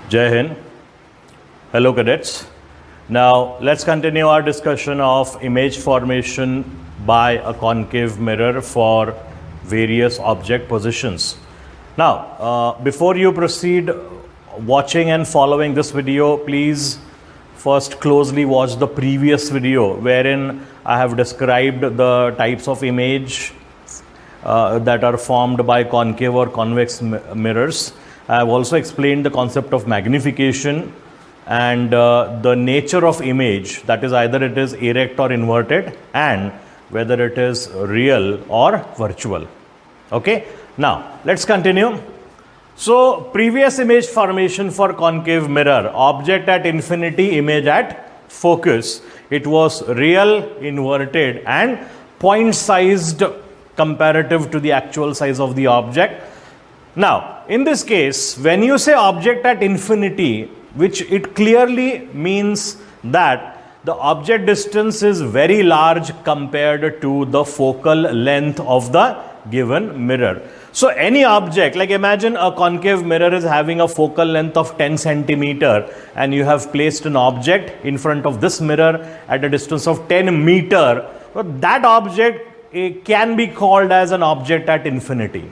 Jai Hind. Hello cadets. Now let's continue our discussion of image formation by a concave mirror for various object positions. Now before you proceed watching and following this video, please first closely watch the previous video wherein I have described the types of image that are formed by concave or convex mirrors. I have also explained the concept of magnification and the nature of image, that is either it is erect or inverted, and whether it is real or virtual. Okay, now let's continue. So previous image formation for concave mirror, object at infinity, image at focus. It was real, inverted and point sized comparative to the actual size of the object. Now, in this case, when you say object at infinity, which it clearly means that the object distance is very large compared to the focal length of the given mirror. So any object, like imagine a concave mirror is having a focal length of 10 centimeter and you have placed an object in front of this mirror at a distance of 10 meter. So that object can be called as an object at infinity.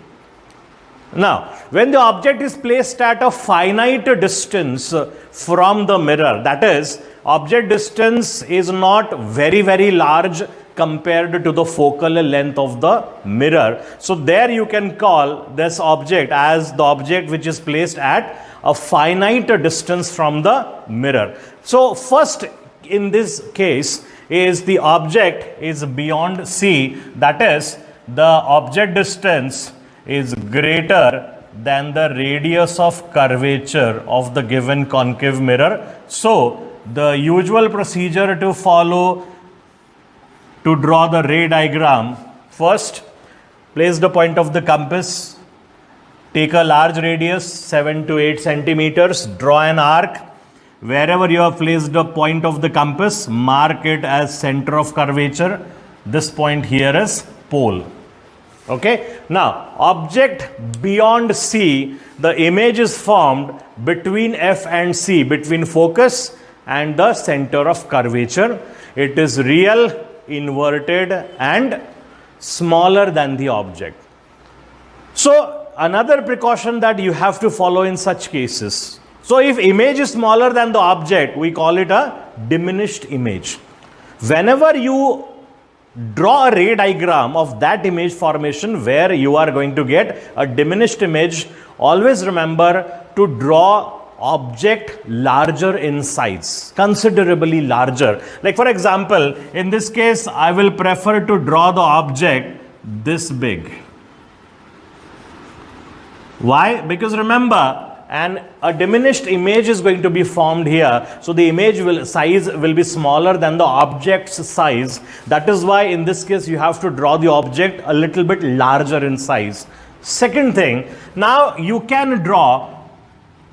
Now, when the object is placed at a finite distance from the mirror, that is, object distance is not very large compared to the focal length of the mirror. So there you can call this object as the object which is placed at a finite distance from the mirror. So first in this case is the object is beyond C, that is the object distance is greater than the radius of curvature of the given concave mirror. So the usual procedure to follow to draw the ray diagram: first place the point of the compass, take a large radius 7 to 8 centimeters, draw an arc. Wherever you have placed the point of the compass, mark it as center of curvature. This point here is pole. Okay, now object beyond C, the image is formed between F and C, between focus and the center of curvature. It is real, inverted and smaller than the object. So another precaution that you have to follow in such cases. So if image is smaller than the object, we call it a diminished image. Whenever you draw a ray diagram of that image formation where you are going to get a diminished image, always remember to draw object larger in size, considerably larger. Like for example, in this case, I will prefer to draw the object this big. Why? Because remember, and a diminished image is going to be formed here, so the image size will be smaller than the object's size. That is why in this case you have to draw the object a little bit larger in size. Second thing, now you can draw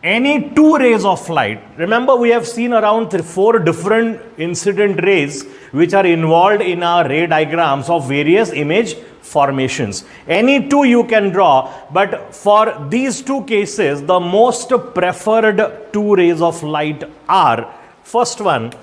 any two rays of light. Remember, we have seen around 4 different incident rays which are involved in our ray diagrams of various image formations. Any two you can draw, but for these two cases, the most preferred 2 rays of light are: first one,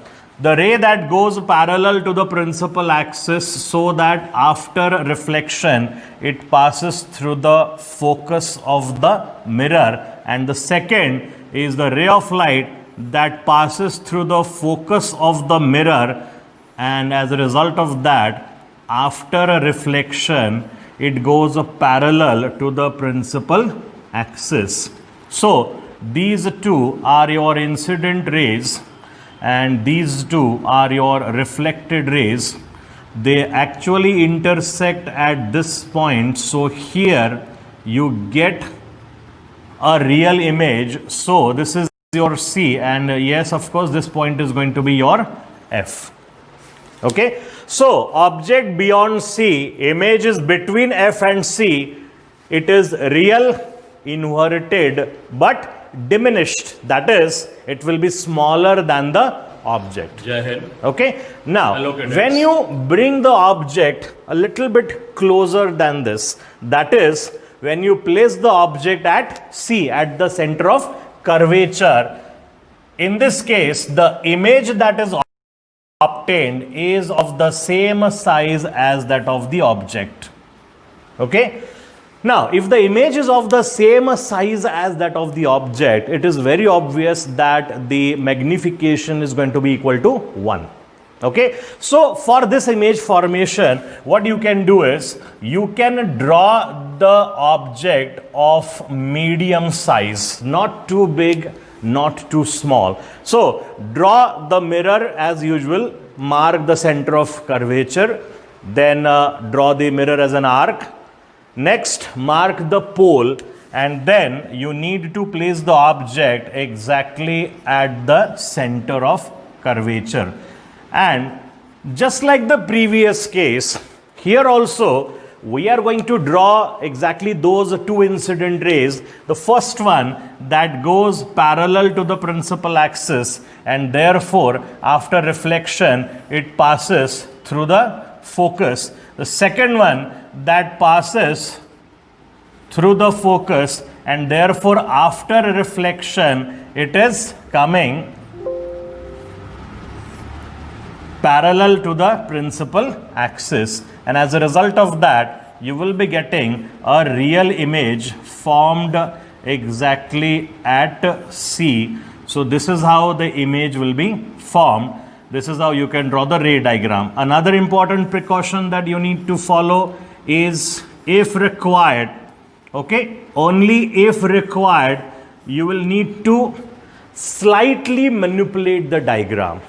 the ray that goes parallel to the principal axis so that after reflection it passes through the focus of the mirror, and the second is the ray of light that passes through the focus of the mirror, and as a result of that, after a reflection it goes parallel to the principal axis. So these two are your incident rays and these two are your reflected rays. They actually intersect at this point, so here you get a real image. So this is your C, and yes, of course, this point is going to be your F. Okay, so object beyond C, image is between F and C. It is real, inverted but diminished, that is, it will be smaller than the object. Jai Hind. Okay, now Hello, cadets. when you bring the object a little bit closer than this, that is, when you place the object at C, at the center of curvature. In this case, the image that is obtained is of the same size as that of the object. Okay. Now, if the image is of the same size as that of the object, it is very obvious that the magnification is going to be equal to 1. Okay. So, for this image formation, what you can do is, you can draw the object of medium size, not too big, not too small. So, draw the mirror as usual, mark the center of curvature, then draw the mirror as an arc. Next, mark the pole, and then you need to place the object exactly at the center of curvature. And just like the previous case, here also we are going to draw exactly those two incident rays. The first one that goes parallel to the principal axis, and therefore after reflection it passes through the focus. The second one that passes through the focus, and therefore after reflection it is coming parallel to the principal axis, and as a result of that you will be getting a real image formed exactly at C. So this is how the image will be formed. This is how you can draw the ray diagram. Another important precaution that you need to follow is, if required, okay, only if required, you will need to slightly manipulate the diagram.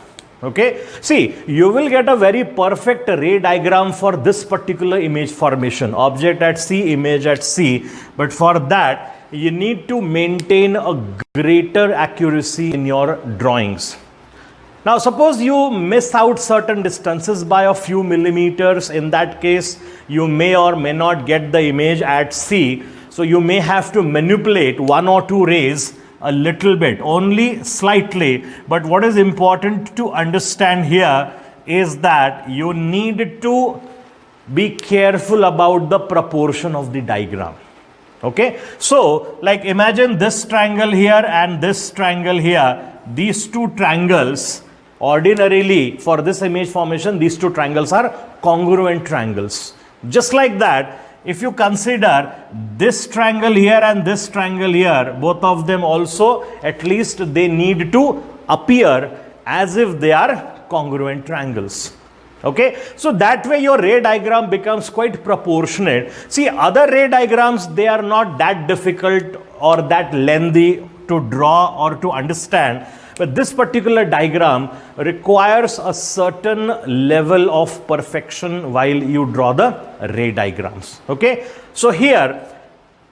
Okay, see, you will get a very perfect ray diagram for this particular image formation, object at C, image at C, but for that you need to maintain a greater accuracy in your drawings. Now, suppose you miss out certain distances by a few millimeters. In that case, you may or may not get the image at C. So, you may have to manipulate one or two rays a little bit, only slightly. But what is important to understand here is that you need to be careful about the proportion of the diagram. Okay. So, like imagine this triangle here and this triangle here. These two triangles, ordinarily for this image formation, these two triangles are congruent triangles. Just like that, if you consider this triangle here and this triangle here, both of them also, at least they need to appear as if they are congruent triangles. Okay, so that way your ray diagram becomes quite proportionate. See, other ray diagrams, they are not that difficult or that lengthy to draw or to understand. But this particular diagram requires a certain level of perfection while you draw the ray diagrams. Okay. So here,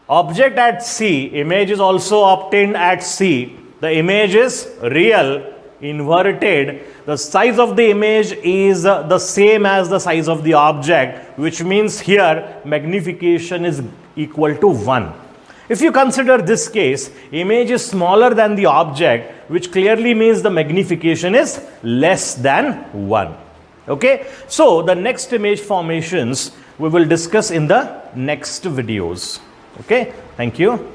object at C, image is also obtained at C. The image is real, inverted. The size of the image is the same as the size of the object, which means here magnification is equal to 1. If you consider this case, image is smaller than the object, which clearly means the magnification is less than 1. Okay, so the next image formations we will discuss in the next videos. Okay, thank you.